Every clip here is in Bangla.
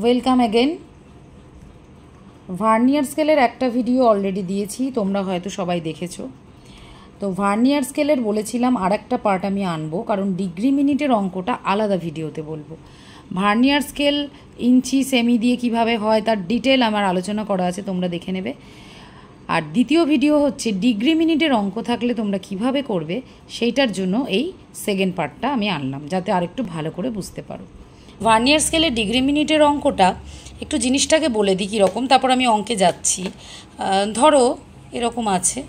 Welcome again. ভার্নিয়ার স্কেলের একটা ভিডিও অলরেডি দিয়েছি, তোমরা হয়তো সবাই দেখেছো। তো ভার্নিয়ার স্কেলের বলেছিলাম আর একটা পার্ট আমি আনবো, কারণ ডিগ্রি মিনিটের অঙ্কটা আলাদা ভিডিওতে বলবো। ভার্নিয়ার স্কেল ইঞ্চি সেমি দিয়ে কিভাবে হয় তার ডিটেল আমার আলোচনা করা আছে, তোমরা দেখে নেবে। আর দ্বিতীয় ভিডিও হচ্ছে ডিগ্রি মিনিটের অঙ্ক থাকলে তোমরা কিভাবে করবে, সেইটার জন্য এই সেকেন্ড পার্টটা আমি আনলাম, যাতে আরেকটু ভালো করে বুঝতে পারো। ভার্নিয়ার স্কেলে ডিগ্রি মিনিটের অঙ্কটা একটু জিনিসটাকে বলে দিই কীরকম, তারপর আমি অঙ্কে যাচ্ছি। ধরো এরকম আছে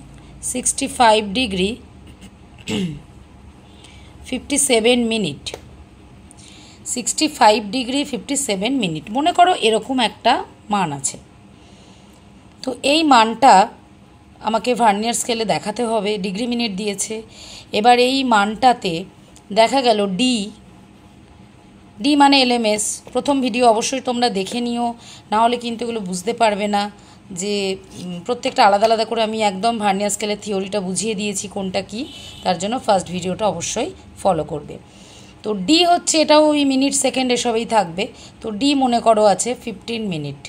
65 ডিগ্রি 57 মিনিট, 65 ডিগ্রি 57 মিনিট মনে করো এরকম একটা মান আছে। তো এই মানটা আমাকে ভার্নিয়ার স্কেলে দেখাতে হবে, ডিগ্রি মিনিট দিয়েছে। এবার এই মানটাতে দেখা গেল ডি মানে এলএমএস। প্রথম ভিডিও অবশ্যই তোমরা দেখে নিও, না হলে কিন্তু এগুলো বুঝতে পারবে না, যে প্রত্যেকটা আলাদা আলাদা করে আমি একদম ভার্নিয়ার স্কেলের থিওরিটা বুঝিয়ে দিয়েছি কোনটা কি। তার জন্য ফার্স্ট ভিডিওটা অবশ্যই ফলো করবে। তো ডি হচ্ছে, এটাও ওই মিনিট সেকেন্ড এসবেই থাকবে। তো ডি মনে করো আছে 15 মিনিট।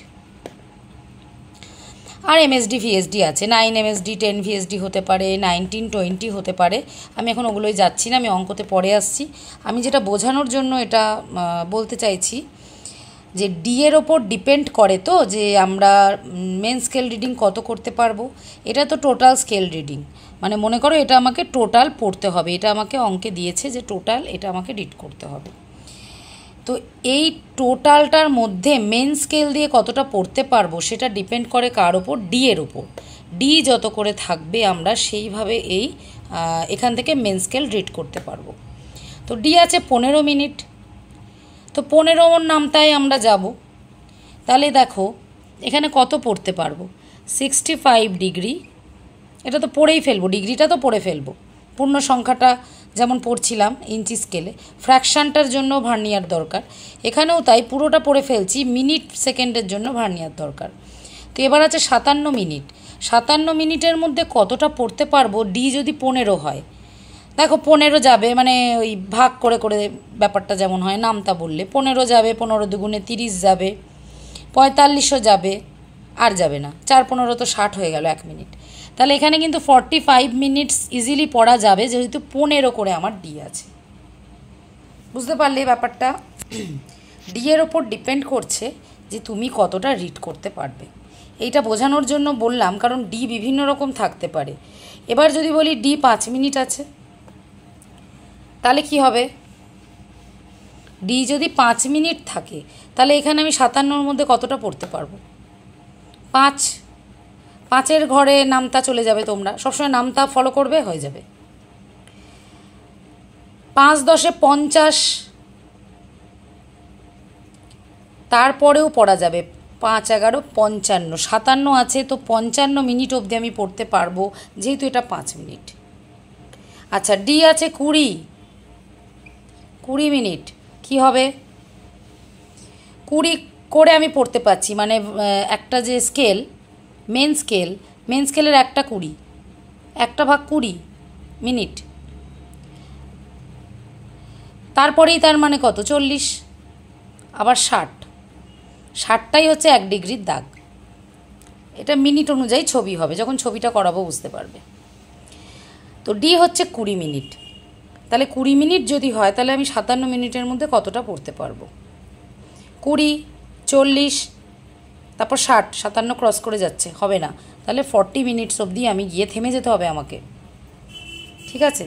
আর এমএসডি ভিএসডি আছে, 9 এমএসডি 10 ভিএসডি হতে পারে, 19 20 হতে পারে। আমি এখন ওগুলোই যাচ্ছি না, আমি অঙ্কতে পরে আসছি। আমি যেটা বোঝানোর জন্য এটা বলতে চাইছি যে ডি এর ওপর ডিপেন্ড করে তো, যে আমরা মেন স্কেল রিডিং কত করতে পারবো। এটা তো টোটাল স্কেল রিডিং, মানে মনে করো এটা আমাকে টোটাল পড়তে হবে, এটা আমাকে অঙ্কে দিয়েছে যে টোটাল এটা আমাকে রিড করতে হবে। তো এই টোটালটার মধ্যে মেন স্কেল দিয়ে কতটা পড়তে পারবো সেটা ডিপেন্ড করে কার ওপর, ডি এর ওপর। ডি যত করে থাকবে আমরা সেইভাবে এখান থেকে মেন স্কেল রিড করতে পারবো। তো ডি আছে 15 মিনিট। তো 15 নামতায় আমরা যাব। তাহলে দেখো এখানে কত পড়তে পারবো, 65 ডিগ্রি, এটা তো পড়েই ফেলবো, ডিগ্রিটা তো পড়ে ফেলবো। পূর্ণ সংখ্যাটা যেমন পড়ছিলাম ইঞ্চি স্কেলে, ফ্র্যাকশানটার জন্য ভার্নিয়ার দরকার, এখানেও তাই পুরোটা পড়ে ফেলছি, মিনিট সেকেন্ডের জন্য ভার্নিয়ার দরকার। তো এবার আছে 57 মিনিট। 57 মিনিটের মধ্যে কতটা পড়তে পারবো, ডি যদি 15 হয়, দেখো 15 যাবে, মানে ওই ভাগ করে করে ব্যাপারটা যেমন হয়, নামতা বললে 15 যাবে, 15 দুগুণে 30 যাবে, 45ও যাবে, আর যাবে না, 4 15 তো 60 হয়ে গেল 1 মিনিট। তাহলে এখানে কিন্তু 45 মিনিটস ইজিলি পড়া যাবে, যেহেতু 15 করে আমার ডি আছে। বুঝতে পারলে ব্যাপারটা? ডি এর ওপর ডিপেন্ড করছে যে তুমি কতটা রিড করতে পারবে। এইটা বোঝানোর জন্য বললাম, কারণ ডি বিভিন্ন রকম থাকতে পারে। এবার যদি বলি ডি 5 মিনিট আছে, তাহলে কি হবে? ডি যদি 5 মিনিট থাকে, তাহলে এখানে আমি 57-র মধ্যে কতটা পড়তে পারবো? 5-এর ঘরে নামতা চলে যাবে, তোমরা সবসময় নামতা ফলো করবে, হয়ে যাবে 5 10 50, তারপরেও পড়া যাবে 5 11 55, 57 আছে, তো 55 মিনিট অবধি আমি পড়তে পারবো, যেহেতু এটা 5 মিনিট। আচ্ছা, ডি আছে 20 মিনিট, কি হবে? 20 করে আমি পড়তে পারছি, মানে একটা যে স্কেল, মেন স্কেলের একটা 20, একটা ভাগ 20 মিনিট, তারপরেই তার মানে কত, 40, আবার 60টাই হচ্ছে 1 ডিগ্রির দাগ। এটা মিনিট অনুযায়ী ছবি হবে, যখন ছবিটা করাবো বুঝতে পারবে। তো ডি হচ্ছে 20 মিনিট। তাহলে 20 মিনিট যদি হয়, তাহলে আমি 57 মিনিটের মধ্যে কতটা পড়তে পারবো? 20 40, তারপর 60, 57 ক্রস করে যাচ্ছে, হবে না। তাহলে 40 মিনিটস অবধি আমি গিয়ে থেমে যেতে হবে আমাকে, ঠিক আছে?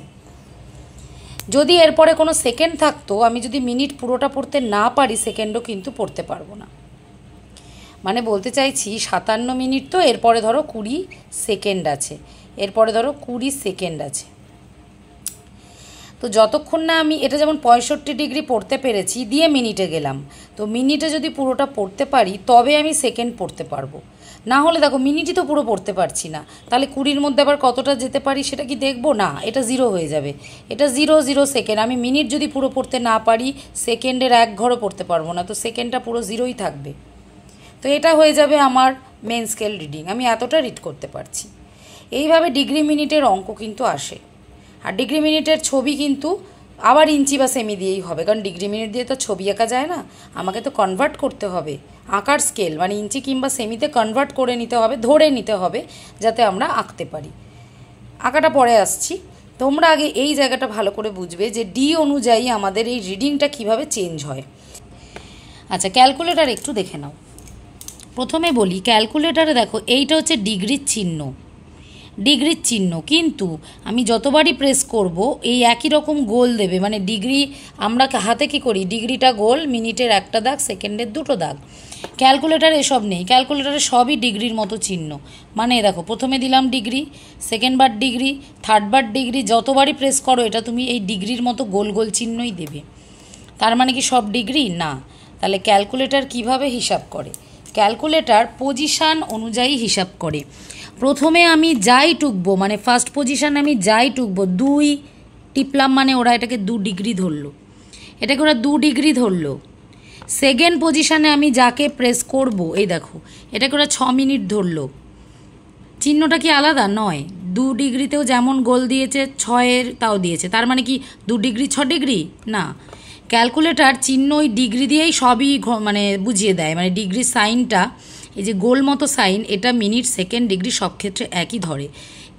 যদি এরপরে কোনো সেকেন্ড থাকতো, আমি যদি মিনিট পুরোটা পড়তে না পারি, সেকেন্ডও কিন্তু পড়তে পারবো না। মানে বলতে চাইছি 57 মিনিট, তো এরপরে ধরো 20 সেকেন্ড আছে, এরপরে ধরো 20 সেকেন্ড আছে। তো যতক্ষণ না আমি এটা, যেমন 65 ডিগ্রি পড়তে পেরেছি, দিয়ে মিনিটে গেলাম, তো মিনিটে যদি পুরোটা পড়তে পারি তবে আমি সেকেন্ড পড়তে পারবো। না হলে দেখো মিনিটই তো পুরো পড়তে পারছি না, তাহলে 20-র মধ্যে আবার কতটা যেতে পারি সেটা কি দেখবো? না, এটা 0 হয়ে যাবে, এটা 0 0 সেকেন্ড। আমি মিনিট যদি পুরো পড়তে না পারি, সেকেন্ডের 1 ঘরও পড়তে পারবো না, তো সেকেন্ডটা পুরো 0ই থাকবে। তো এটা হয়ে যাবে আমার মেন স্কেল রিডিং, আমি এতটা রিড করতে পারছি। এইভাবে ডিগ্রি মিনিটের অঙ্ক কিন্তু আসে। আর ডিগ্রি মিনিটের ছবি কিন্তু আবার ইঞ্চি বা সেমি দিয়েই হবে, কারণ ডিগ্রি মিনিট দিয়ে তো ছবি আঁকা যায় না, আমাকে তো কনভার্ট করতে হবে আঁকার স্কেল, মানে ইঞ্চি কিংবা সেমিতে কনভার্ট করে নিতে হবে, ধরে নিতে হবে, যাতে আমরা আঁকতে পারি। আঁকাটা পরে আসছি, তোমরা আগে এই জায়গাটা ভালো করে বুঝবে যে ডি অনুযায়ী আমাদের এই রিডিংটা কিভাবে চেঞ্জ হয়। আচ্ছা, ক্যালকুলেটার একটু দেখে নাও। প্রথমে বলি, ক্যালকুলেটারে দেখো এইটা হচ্ছে ডিগ্রির চিহ্ন, ডিগ্রির চিহ্ন, কিন্তু আমি যতবারই প্রেস করব এই একই রকম গোল দেবে, মানে ডিগ্রি আমরা হাতে কি করি, ডিগ্রিটা গোল, মিনিটের একটা দাগ, সেকেন্ডের দুটো দাগ। ক্যালকুলেটারে এসব নেই, ক্যালকুলেটারে সবই ডিগ্রির মতো চিহ্ন। মানে দেখো, প্রথমে দিলাম ডিগ্রি, সেকেন্ড বার ডিগ্রি, থার্ড বার ডিগ্রি, যতবারই প্রেস করো এটা তুমি এই ডিগ্রির মতো গোল গোল চিহ্নই দেবে। তার মানে কি সব ডিগ্রি না? তাহলে ক্যালকুলেটার কিভাবে হিসাব করে? ক্যালকুলেটার পজিশান অনুযায়ী হিসাব করে। প্রথমে আমি যাই টুকবো, মানে ফার্স্ট পজিশান আমি যাই টুকবো, 2 টিপলাম, মানে ওরা এটাকে 2 ডিগ্রি ধরলো, এটাকে ওরা 2 ডিগ্রি ধরলো। সেকেন্ড পজিশানে আমি যাকে প্রেস করব, এই দেখো এটাকে ওরা 6 মিনিট ধরলো। চিহ্নটা কি আলাদা? নয়, 2 ডিগ্রিতেও যেমন গোল দিয়েছে 6-এর তাও দিয়েছে। তার মানে কি 2 ডিগ্রি 6 ডিগ্রি? না, ক্যালকুলেটার চিহ্ন ওই ডিগ্রি দিয়েই সবই মানে বুঝিয়ে দেয়, মানে ডিগ্রির সাইনটা, এই যে গোল মতো সাইন, এটা মিনিট, সেকেন্ড, ডিগ্রি সব ক্ষেত্রে একই ধরে।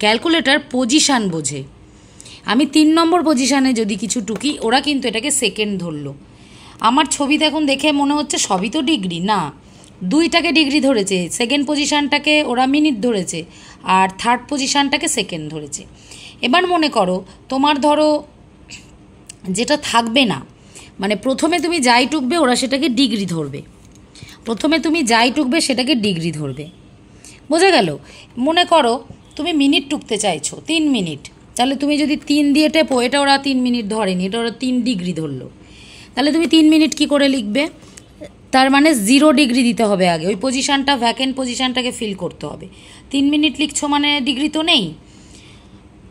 ক্যালকুলেটার পজিশান বোঝে। আমি 3 নম্বর পজিশানে যদি কিছু টুকি, ওরা কিন্তু এটাকে সেকেন্ড ধরলো। আমার ছবি দেখুন, দেখে মনে হচ্ছে সবই তো ডিগ্রি, না, 2টাকে ডিগ্রি ধরেছে, সেকেন্ড পজিশানটাকে ওরা মিনিট ধরেছে, আর থার্ড পজিশানটাকে সেকেন্ড ধরেছে। এবার মনে করো তোমার ধরো যেটা থাকবে না, মানে প্রথমে তুমি যাই টুকবে ওরা সেটাকে ডিগ্রি ধরবে, প্রথমে তুমি যাই টুকবে সেটাকে ডিগ্রি ধরবে, বোঝা গেল? মনে করো তুমি মিনিট টুকতে চাইছো 3 মিনিট, তাহলে তুমি যদি 3 দিয়ে টেপো, এটা ওরা 3 মিনিট ধরেনি, এটা ওরা 3 ডিগ্রি ধরলো, তাহলে তুমি 3 মিনিট কি করে লিখবে? তার মানে 0 ডিগ্রি দিতে হবে আগে, ওই পজিশানটা, ভ্যাকেন্ট পজিশানটাকে ফিল করতে হবে। 3 মিনিট লিখছো মানে ডিগ্রি তো নেই,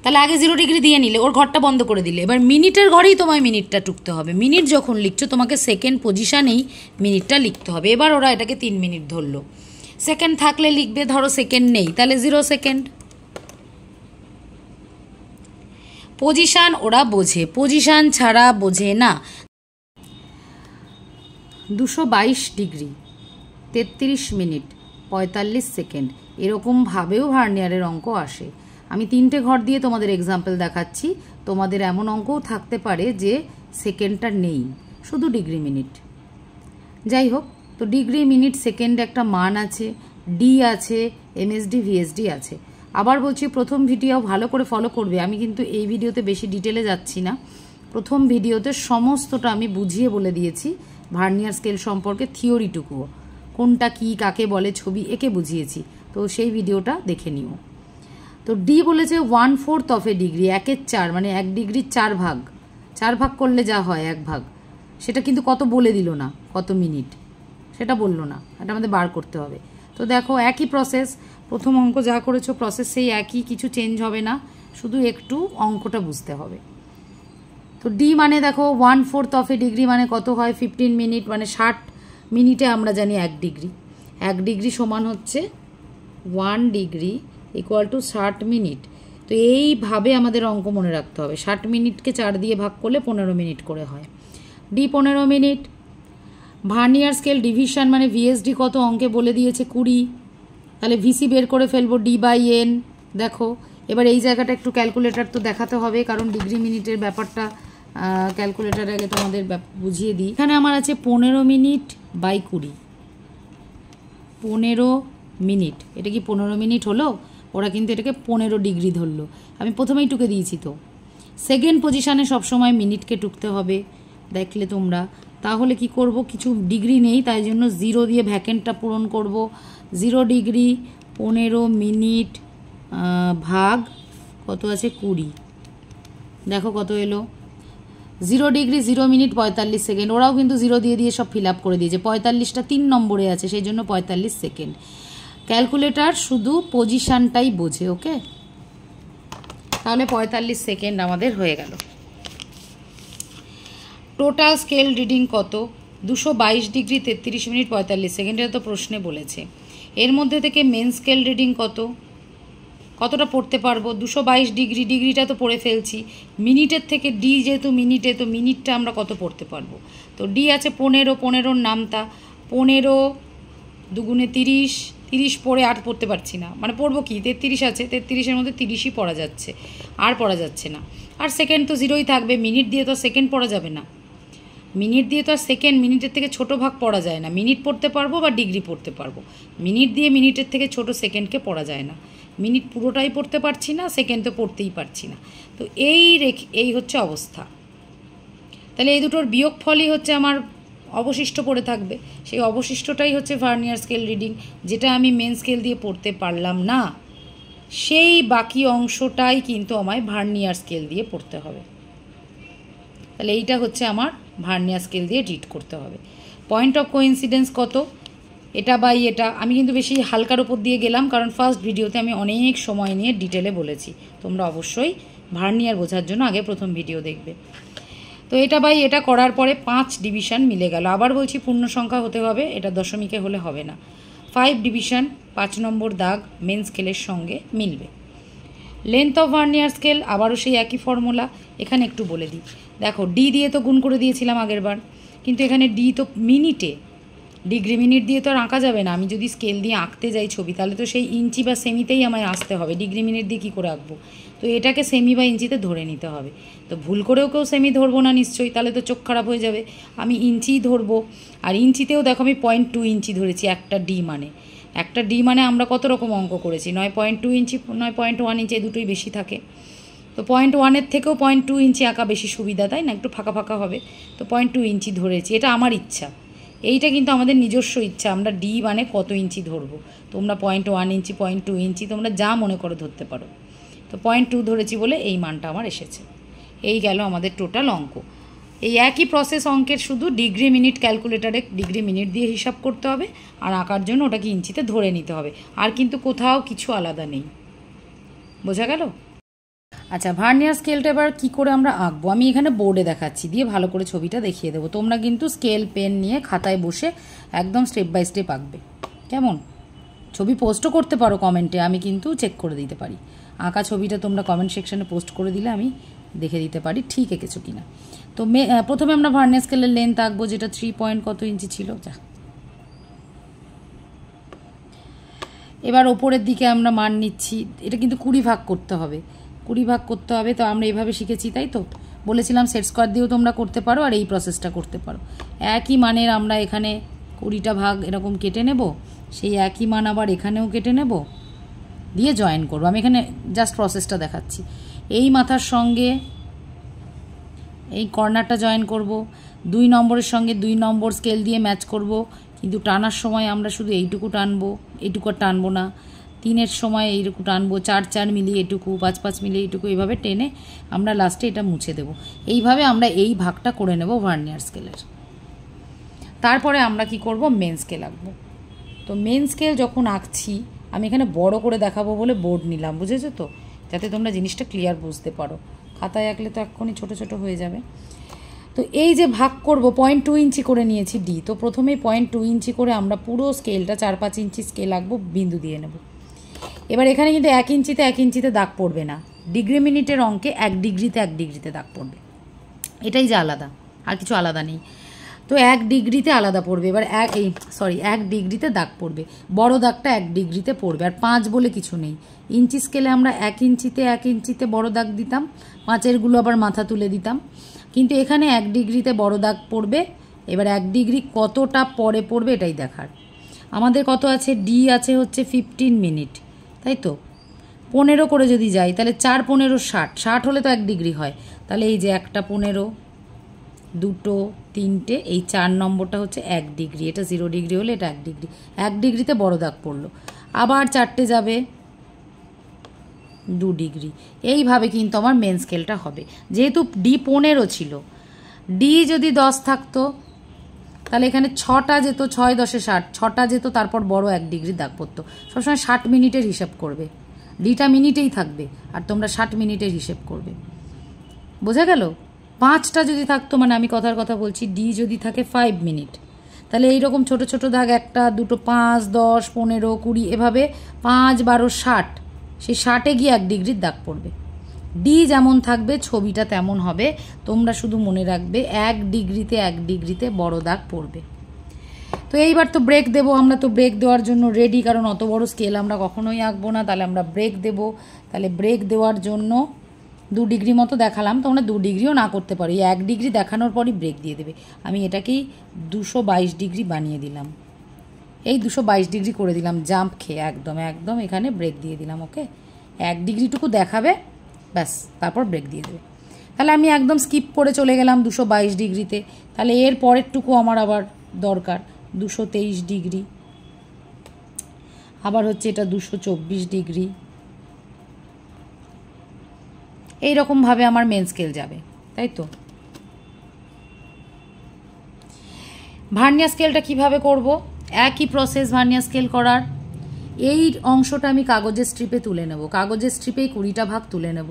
তাহলে আগে 0 ডিগ্রি দিয়ে নিলে, ওর ঘরটা বন্ধ করে দিলে। এবার মিনিটের ঘরেই তোমায় মিনিটটা টুকতে হবে, মিনিট যখন লিখছো তোমাকে সেকেন্ড পজিশানেই মিনিটটা লিখতে হবে। এবার ওরা এটাকে 3 মিনিট ধরলো, সেকেন্ড থাকলে লিখবে, ধরো সেকেন্ড নেই, তাহলে 0 সেকেন্ড। পজিশান ওরা বোঝে, পজিশান ছাড়া বোঝে না। 222 ডিগ্রি 33 মিনিট 45 সেকেন্ড, এরকমভাবেও ভার্নিয়ারের অঙ্ক আসে। আমি 3টে ঘর দিয়ে তোমাদের এক্সাম্পল দেখাচ্ছি, তোমাদের এমন অঙ্কও থাকতে পারে যে সেকেন্ডটা নেই, শুধু ডিগ্রি মিনিট। যাই হোক, তো ডিগ্রি মিনিট সেকেন্ড একটা মান আছে, ডি আছে, এমএসডি ভিএসডি আছে। আবার বলছি, প্রথম ভিডিও ভালো করে ফলো করবে, আমি কিন্তু এই ভিডিওতে বেশি ডিটেলে যাচ্ছি না। প্রথম ভিডিওতে সমস্তটা আমি বুঝিয়ে বলে দিয়েছি, ভার্নিয়ার স্কেল সম্পর্কে থিওরিটুকুও, কোনটা কি কাকে বলে, ছবি এঁকে বুঝিয়েছি, তো সেই ভিডিওটা দেখে নিও। তো ডি বলেছে 1/4 অফ এ ডিগ্রি, 1/4, মানে 1 ডিগ্রির 4 ভাগ, 4 ভাগ করলে যা হয় 1 ভাগ, সেটা কিন্তু কত বলে দিল না, কত মিনিট সেটা বললো না, এটা আমাদের বার করতে হবে। তো দেখো একই প্রসেস, প্রথম অঙ্ক যা করেছো প্রসেস সেই একই, কিছু চেঞ্জ হবে না, শুধু একটু অঙ্কটা বুঝতে হবে। তো ডি মানে দেখো 1/4 অফ এ ডিগ্রি মানে কত হয়, 15 মিনিট, মানে 60 মিনিটে আমরা জানি 1 ডিগ্রি, 1 ডিগ্রি সমান হচ্ছে 1 ডিগ্রি ইকুয়াল টু 60 মিনিট। তো এইভাবে আমাদের অঙ্ক মনে রাখতে হবে, 60 মিনিটকে 4 দিয়ে ভাগ করলে 15 মিনিট করে হয়। D 15 minute. Vernier scale division মানে ভিএসডি কত অঙ্কে বলে দিয়েছে 20, তাহলে ভিসি বের করে ফেলবো D/N। দেখো এবার এই জায়গাটা একটু ক্যালকুলেটার তো দেখাতে হবে, কারণ ডিগ্রি মিনিটের ব্যাপারটা ক্যালকুলেটার আগে তোমাদের বুঝিয়ে দিই। এখানে আমার আছে 15 মিনিট বাই 20, 15 মিনিট, এটা কি 15 মিনিট হলো? ওরা কিন্তু এটাকে 15 ডিগ্রি ধরলো, আমি প্রথমেই টুকে দিয়েছি। তো সেকেন্ড পজিশানে সবসময় মিনিটকে টুকতে হবে, দেখলে তোমরা। তাহলে কি করব, কিছু ডিগ্রি নেই তাই জন্য 0 দিয়ে ভ্যাকেন্টটা পূরণ করব। 0 ডিগ্রি 15 মিনিট ভাগ কত আছে 20, দেখো কত এলো। 0 ডিগ্রি 0 মিনিট 45 সেকেন্ড, ওরাও কিন্তু 0 দিয়ে দিয়ে সব ফিল আপ করে দিয়েছে, 45টা 3 নম্বরে আছে, সেই জন্য 45 সেকেন্ড। ক্যালকুলেটার শুধু পজিশানটাই বোঝে, ওকে? তাহলে 45 সেকেন্ড আমাদের হয়ে গেল। টোটাল স্কেল রিডিং কত? 222 ডিগ্রি 33 মিনিট 45 সেকেন্ড, এটা তো প্রশ্নে বলেছে। এর মধ্যে থেকে মেন স্কেল রিডিং কত? কতটা পড়তে পারবো, 222 ডিগ্রি, ডিগ্রিটা তো পড়ে ফেলছি। মিনিটের থেকে ডি যেহেতু মিনিটে, তো মিনিটটা আমরা কত পড়তে পারবো। তো ডি আছে 15, 15-র নামতা 15 দুগুণে 30, 30 পড়ে আর পড়তে পারছি না, মানে পড়বো কি 33 আছে, 33-এর মধ্যে 30ই পড়া যাচ্ছে, আর পড়া যাচ্ছে না। আর সেকেন্ড তো জিরোই থাকবে, মিনিট দিয়ে তো সেকেন্ড পড়া যাবে না, মিনিট দিয়ে তো আর সেকেন্ড মিনিটের থেকে ছোট ভাগ পড়া যায় না। মিনিট পড়তে পারবো বা ডিগ্রি পড়তে পারবো, মিনিট দিয়ে মিনিটের থেকে ছোট সেকেন্ডকে পড়া যায় না। মিনিট পুরোটাই পড়তে পারছি না, সেকেন্ড তো পড়তেই পারছি না। তো এই হচ্ছে অবস্থা। তাহলে এই দুটোর বিয়োগফলই হচ্ছে আমার অবশিষ্ট পড়ে থাকবে। সেই অবশিষ্টটাই হচ্ছে ভার্নিয়ার স্কেল রিডিং, যেটা আমি মেন স্কেল দিয়ে পড়তে পারলাম না। সেই বাকি অংশটাই কিন্তু আমায় ভার্নিয়ার স্কেল দিয়ে পড়তে হবে। তাহলে এইটা হচ্ছে আমার ভার্নিয়ার স্কেল দিয়ে রিড করতে হবে। পয়েন্ট অফ কোইন্সিডেন্স কত, এটা বাই এটা। আমি কিন্তু বেশি হালকার উপর দিয়ে গেলাম, কারণ ফার্স্ট ভিডিওতে আমি অনেক সময় নিয়ে ডিটেলে বলেছি। তোমরা অবশ্যই ভার্নিয়ার বোঝার জন্য আগে প্রথম ভিডিও দেখবে। তো এটা বাই এটা করার পরে 5 ডিভিশন মিলে গেল। আবার বলছি পূর্ণ সংখ্যা হতে হবে, এটা দশমিকে হলে হবে না। 5 ডিভিশন 5 নম্বর দাগ মেন স্কেলের সঙ্গে মিলবে। লেন্থ অফ ভার্নিয়ার স্কেল আবারও সেই একই ফর্মুলা। এখানে একটু বলে দিই, দেখো ডি দিয়ে তো গুণ করে দিয়েছিলাম আগের বার, কিন্তু এখানে ডি তো মিনিটে, ডিগ্রি মিনিট দিয়ে তো আর আঁকা যাবে না। আমি যদি স্কেল দিয়ে আঁকতে যাই ছবি, তাহলে তো সেই ইঞ্চি বা সেমিতেই আমায় আসতে হবে, ডিগ্রি মিনিট দিয়ে কী করে আঁকবো। তো এটাকে সেমি বা ইঞ্চিতে ধরে নিতে হবে। তো ভুল করেও কেউ সেমি ধরবো না নিশ্চয়ই, তাহলে তো চোখ খারাপ হয়ে যাবে। আমি ইঞ্চিই ধরবো। আর ইঞ্চিতেও দেখো আমি 0.2 ইঞ্চি ধরেছি একটা ডি মানে। একটা ডি মানে আমরা কত রকম অঙ্ক করেছি, নয় 0.2 ইঞ্চি, নয় 0.1 ইঞ্চি, এই দুটোই বেশি থাকে। তো 0.1-এর থেকেও 0.2 ইঞ্চি আঁকা বেশি সুবিধা, তাই না, একটু ফাঁকা ফাঁকা হবে। তো 0.2 ইঞ্চি ধরেছি, এটা আমার ইচ্ছা। এইটা কিন্তু আমাদের নিজস্ব ইচ্ছা, আমরা ডি মানে কত ইঞ্চি ধরবো। তোমরা 0.1 ইঞ্চি, 0.2 ইঞ্চি তোমরা যা মনে করো ধরতে পারো। তো 0.2 ধরেছি বলে এই মানটা আমার এসেছে। এই গেল আমাদের টোটাল অঙ্ক। এই একই প্রসেস অঙ্কের, শুধু ডিগ্রি মিনিট ক্যালকুলেটারে ডিগ্রি মিনিট দিয়ে হিসাব করতে হবে, আর আঁকার জন্য ওটাকে ইঞ্চিতে ধরে নিতে হবে। আর কিন্তু কোথাও কিছু আলাদা নেই। বোঝা গেল? আচ্ছা, ভার্নিয়ার স্কেলটা এবার কী করে আমরা আঁকবো, আমি এখানে বোর্ডে দেখাচ্ছি, দিয়ে ভালো করে ছবিটা দেখিয়ে দেবো। তোমরা কিন্তু স্কেল পেন নিয়ে খাতায় বসে একদম স্টেপ বাই স্টেপ আঁকবে, কেমন? ছবি পোস্টও করতে পারো কমেন্টে, আমি কিন্তু চেক করে দিতে পারি। আঁকা ছবিটা তোমরা কমেন্ট সেকশানে পোস্ট করে দিলে আমি দেখে দিতে পারি ঠিক এঁকেছো কিনা। তো প্রথমে আমরা ভার্নিয়ার স্কেলের লেন্থ আঁকবো, যেটা 3 পয়েন্ট কত ইঞ্চি ছিল, যা। এবার ওপরের দিকে আমরা মান নিচ্ছি, এটা কিন্তু 20 ভাগ করতে হবে, 20 ভাগ করতে হবে। তো আমরা এভাবে শিখেছি, তাই তো বলেছিলাম। সেট স্কোয়ার দিয়েও তোমরা করতে পারো, আর এই প্রসেসটা করতে পারো। একই মানের আমরা এখানে 20টা ভাগ এরকম কেটে নেব, সেই একই মান আবার এখানেও কেটে নেব, দিয়ে জয়েন করবো। আমি এখানে জাস্ট প্রসেসটা দেখাচ্ছি। এই মাথার সঙ্গে এই কর্নারটা জয়েন করব, 2 নম্বরের সঙ্গে 2 নম্বর স্কেল দিয়ে ম্যাচ করব, কিন্তু টানার সময় আমরা শুধু এইটুকু টানবো, এইটুকু আর টানবো না। 3-এর সময় এইটুকু টানবো, 4-4 মিলিয়ে এটুকু, 5-5 মিলিয়ে এইটুকু, এইভাবে টেনে আমরা লাস্টে এটা মুছে দেব। এইভাবে আমরা এই ভাগটা করে নেব ভার্নিয়ার স্কেলের। তারপরে আমরা কি করব, মেন স্কেল আঁকবো। তো মেন স্কেল যখন আঁকছি, আমি এখানে বড় করে দেখাবো বলে বোর্ড নিলাম, বুঝেছো তো, যাতে তোমরা জিনিসটা ক্লিয়ার বুঝতে পারো। খাতায় আঁকলে তো এক্ষুনি ছোটো ছোটো হয়ে যাবে। তো এই যে ভাগ করব, 0.2 ইঞ্চি করে নিয়েছি ডি, তো প্রথমেই 0.2 ইঞ্চি করে আমরা পুরো স্কেলটা 4-5 ইঞ্চি স্কেল আঁকবো, বিন্দু দিয়ে নেব। এবার এখানে কিন্তু 1 ইঞ্চিতে 1 ইঞ্চিতে দাগ পড়বে না, ডিগ্রি মিনিটের অঙ্কে 1 ডিগ্রিতে 1 ডিগ্রিতে দাগ পড়বে, এটাই যে আলাদা, আর কিছু আলাদা নেই। তো 1 ডিগ্রিতে আলাদা পড়বে। এবার 1 ডিগ্রিতে দাগ পড়বে, বড় দাগটা 1 ডিগ্রিতে পড়বে। আর 5 বলে কিছু নেই, ইঞ্চি স্কেলে আমরা 1 ইঞ্চিতে বড় দাগ দিতাম, 5-এরগুলো আবার মাথা তুলে দিতাম, কিন্তু এখানে 1 ডিগ্রিতে বড় দাগ পড়বে। এবার 1 ডিগ্রি কতটা পরে পড়বে এটাই দেখার। আমাদের কত আছে, ডি আছে হচ্ছে 15 মিনিট, তাই তো। 15 করে যদি যাই, তাহলে 4-15 60, 60 হলে তো 1 ডিগ্রি হয়। তাহলে এই যে একটা 15, 2, 3, এই 4 নম্বরটা হচ্ছে 1 ডিগ্রি, এটা 0 ডিগ্রি হলে এটা 1 ডিগ্রি। 1 ডিগ্রিতে বড় দাগ পড়লো, আবার 4টে যাবে 2 ডিগ্রি। এইভাবে কিন্তু আমার মেন স্কেলটা হবে। যেহেতু ডি 15 ছিল, ডি যদি 10 থাকতো, তাহলে এখানে 6টা যেত, 6-10-এ 60, 6টা যেত, তারপর বড় 1 ডিগ্রি দাগ পড়তো। সবসময় 60 মিনিটের হিসাব করবে, ডিটা মিনিটেই থাকবে, আর তোমরা 60 মিনিটের হিসেব করবে। বোঝা গেল? 5টা যদি থাকতো, মানে আমি কথার কথা বলছি, ডি যদি থাকে 5 মিনিট, তাহলে এইরকম ছোট ছোট দাগ 1, 2, 5, 10, 15, 20, এভাবে 5, 12, 60, সেই 60-এ গিয়ে 1 ডিগ্রির দাগ পড়বে। ডি যেমন থাকবে ছবিটা তেমন হবে। তোমরা শুধু মনে রাখবে 1 ডিগ্রিতে বড় দাগ পড়বে। তো এইবার তো ব্রেক দেবো, আমরা তো ব্রেক দেওয়ার জন্য রেডি, কারণ অত বড় স্কেল আমরা কখনোই আঁকবো না, তাহলে আমরা ব্রেক দেব। তাহলে ব্রেক দেওয়ার জন্য 2 ডিগ্রি মতো দেখালাম, তোমরা 2 ডিগ্রিও না করতে পারো, 1 ডিগ্রি দেখানোর পরই ব্রেক দিয়ে দেবে। আমি এটাকেই 222 ডিগ্রি বানিয়ে দিলাম, এই 222 ডিগ্রি করে দিলাম জাম্প খেয়ে, একদম এখানে ব্রেক দিয়ে দিলাম। ওকে, 1 ডিগ্রিটুকু দেখাবে, ব্যাস, তারপর ব্রেক দিয়ে দেবে। তাহলে আমি একদম স্কিপ করে চলে গেলাম 222 ডিগ্রিতে। তাহলে এর পরেরটুকু আমার আবার দরকার 223 ডিগ্রি, আবার হচ্ছে এটা 224 ডিগ্রি। এইরকমভাবে আমার মেন স্কেল যাবে, তাই তো। ভার্নিয়ার স্কেলটা কিভাবে করব? একই প্রসেস ভার্নিয়ার স্কেল করার। এই অংশটা আমি কাগজের স্ট্রিপে তুলে নেব, কাগজের স্ট্রিপেই 20টা ভাগ তুলে নেব।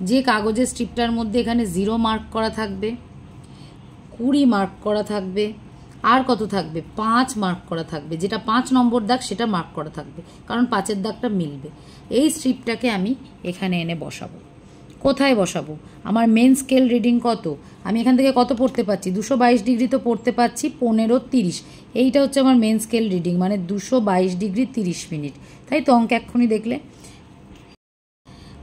যে কাগজের স্ট্রিপটার মধ্যে এখানে 0 মার্ক করা থাকবে, 20 মার্ক করা থাকবে, আর কত থাকবে 5 মার্ক করা থাকবে, যেটা 5 নম্বর দাগ সেটা মার্ক করা থাকবে, কারণ 5-এর দাগটা মিলবে। এই স্ট্রিপটাকে আমি এখানে এনে বসাবো। কোথায় বসাবো? আমার মেন স্কেল রিডিং কত, আমি এখান থেকে কত পড়তে পারছি, 222 ডিগ্রি তো পড়তে পারছি 15:30। এইটা হচ্ছে আমার মেন স্কেল রিডিং, মানে 222 ডিগ্রি 30 মিনিট, তাই তো অঙ্ক এক্ষুনি দেখলে।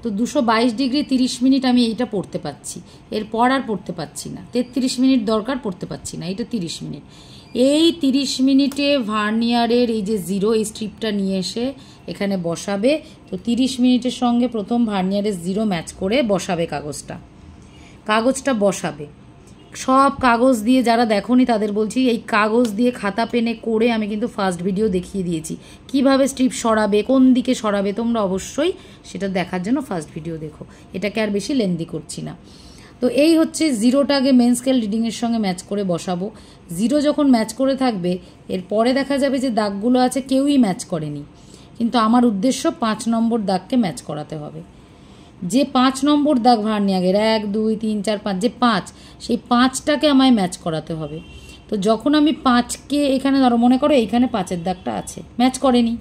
তো 222 ডিগ্রি 30 মিনিট আমি এইটা পড়তে পাচ্ছি, এরপর আর পড়তে পাচ্ছি না। 33 মিনিট দরকার, পড়তে পাচ্ছি না, এইটা 30 মিনিট। এই 30 মিনিটে ভার্নিয়ারের এই যে 0, এই স্ট্রিপটা নিয়ে এসে এখানে বসাবে। তো 30 মিনিটের সঙ্গে প্রথম ভার্নিয়ারের 0 ম্যাচ করে বসাবে কাগজটা বসাবে। সব কাগজ দিয়ে, যারা দেখোনি তাদের বলছি, এই কাগজ দিয়ে খাতা পেনে করে আমি কিন্তু ফার্স্ট ভিডিও দেখিয়ে দিয়েছি কিভাবে স্ট্রিপ সরাবে, কোন দিকে সরাবে। তোমরা অবশ্যই সেটা দেখার জন্য ফার্স্ট ভিডিও দেখো, এটাকে আর বেশি লেন্দি করছি না। তো এই হচ্ছে 0টা আগে মেন স্কেল রিডিংয়ের সঙ্গে ম্যাচ করে বসাবো। 0 যখন ম্যাচ করে থাকবে, এরপরে দেখা যাবে যে দাগগুলো আছে কেউই ম্যাচ করেনি, কিন্তু আমার উদ্দেশ্য 5 নম্বর দাগকে ম্যাচ করাতে হবে। যে 5 নম্বর দাগ ভার্নিয়ারের 1 2 3 4 5, যে 5, সেই 5টাকে আমায় ম্যাচ করাতে হবে। তো যখন আমি 5কে এখানে ধরো, মনে করো এইখানে 5-এর দাগটা আছে, ম্যাচ করেনি,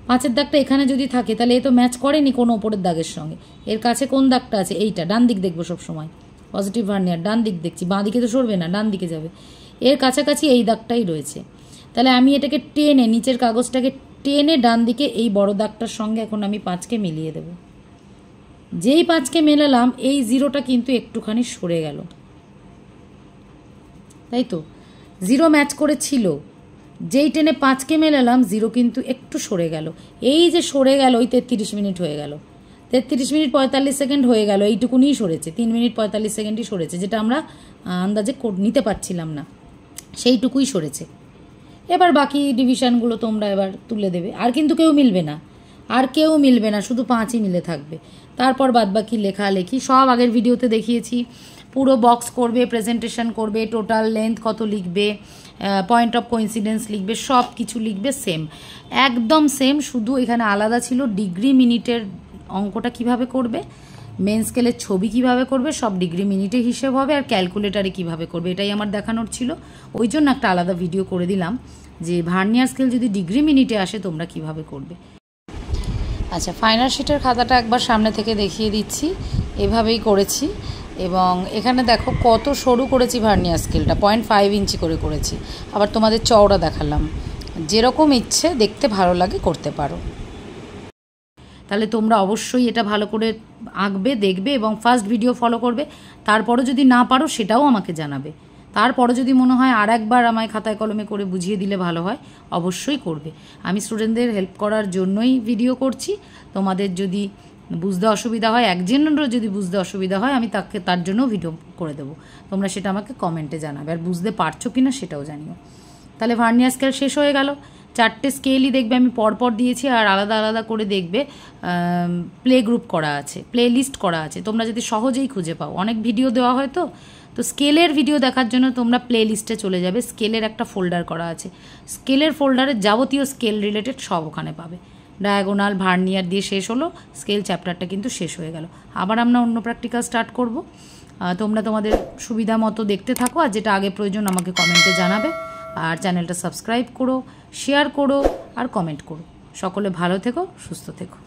5-এর দাগটা এখানে যদি থাকে তাহলে এ তো ম্যাচ করেনি কোনো ওপরের দাগের সঙ্গে। এর কাছে কোন দাগটা আছে? এইটা, ডান দিক দেখবো সবসময়, পজিটিভ ভার্নিয়ার ডান দিক দেখছি, বাঁ দিকে তো সরবে না, ডান দিকে যাবে। এর কাছাকাছি এই দাগটাই রয়েছে, তাহলে আমি এটাকে টেনে, নিচের কাগজটাকে টেনে ডান দিকে এই বড় দাগটার সঙ্গে এখন আমি 5কে মিলিয়ে দেব। যেই 5কে মেলালাম, এই 0টা কিন্তু একটুখানি সরে গেল, তাই তো। 0 ম্যাচ করেছিল, যেই টেনে 5কে মেলালাম 0 কিন্তু একটু সরে গেল। এই যে সরে গেল, ওই 33 মিনিট হয়ে গেল, 33 মিনিট 45 সেকেন্ড হয়ে গেল, এইটুকুনিই সরেছে, 3 মিনিট 45 সেকেন্ডই সরেছে, যেটা আমরা আন্দাজে নিতে পারছিলাম না, সেইটুকুই সরেছে। এবার বাকি ডিভিশনগুলো তোমরা এবার তুলে দেবে, আর কিন্তু কেউ মিলবে না, শুধু 5ই মিলে থাকবে। তারপর বাদবাকি লেখালেখি সব আগের ভিডিওতে দেখিয়েছি, পুরো বক্স করবে, প্রেজেন্টেশন করবে, টোটাল লেন্থ কত লিখবে, পয়েন্ট অফ কোইন্সিডেন্স লিখবে, সব কিছু লিখবে সেম, একদম সেম। শুধু এখানে আলাদা ছিল ডিগ্রি মিনিটের অঙ্কটা কিভাবে করবে, মেন স্কেলের ছবি কিভাবে করবে, সব ডিগ্রি মিনিটে হিসেব হবে, আর ক্যালকুলেটারে কিভাবে করবে, এটাই আমার দেখানোর ছিল। ওই জন্য একটা আলাদা ভিডিও করে দিলাম যে ভার্নিয়ার স্কেল যদি ডিগ্রি মিনিটে আসে তোমরা কিভাবে করবে। আচ্ছা, ফাইনাল শিটের খাতাটা একবার সামনে থেকে দেখিয়ে দিচ্ছি, এভাবেই করেছি। এবং এখানে দেখো কত সরু করেছি ভার্নিয়ার স্কেলটা, 0.5 ইঞ্চি করে করেছি। আবার তোমাদের চওড়া দেখালাম, যেরকম ইচ্ছে দেখতে ভালো লাগে করতে পারো। তাহলে তোমরা অবশ্যই এটা ভালো করে আঁকবে, দেখবে এবং ফার্স্ট ভিডিও ফলো করবে। তারপরে যদি না পারো সেটাও আমাকে জানাবে, তারপরে যদি মনে হয় আর একবার আমায় খাতায় কলমে করে বুঝিয়ে দিলে ভালো হয়, অবশ্যই করবে। আমি স্টুডেন্টদের হেল্প করার জন্যই ভিডিও করছি। তোমাদের যদি বুঝতে অসুবিধা হয়, একজনেরও যদি বুঝতে অসুবিধা হয়, আমি তার জন্য ভিডিও করে দেবো, তোমরা সেটা আমাকে কমেন্টে জানাবে, আর বুঝতে পারছো কিনা সেটাও জানিও। তাহলে ভার্নিয়ার স্কেল শেষ হয়ে গেল। 4টে স্কেলই দেখবে আমি পরপর দিয়েছি, আর আলাদা আলাদা করে দেখবে প্লে গ্রুপ করা আছে, প্লে লিস্ট করা আছে, তোমরা যদি সহজেই খুঁজে পাও। অনেক ভিডিও দেওয়া হয় তো স্কেলের ভিডিও দেখার জন্য তোমরা প্লে লিস্টে চলে যাবে, স্কেলের একটা ফোল্ডার করা আছে, স্কেলের ফোল্ডারে যাবতীয় স্কেল রিলেটেড সব ওখানে পাবে। ডায়াগোনাল ভার্নিয়ার দিয়ে শেষ হলো, স্কেল চ্যাপ্টারটা কিন্তু শেষ হয়ে গেল। আবার আমরা অন্য প্র্যাকটিক্যাল স্টার্ট করব। তোমরা তোমাদের সুবিধা মতো দেখতে থাকো, আর যেটা আগে প্রয়োজন আমাকে কমেন্টে জানাবে। আর চ্যানেলটা সাবস্ক্রাইব করো, শেয়ার করো আর কমেন্ট করো। সকলে ভালো থেকো, সুস্থ থেকো।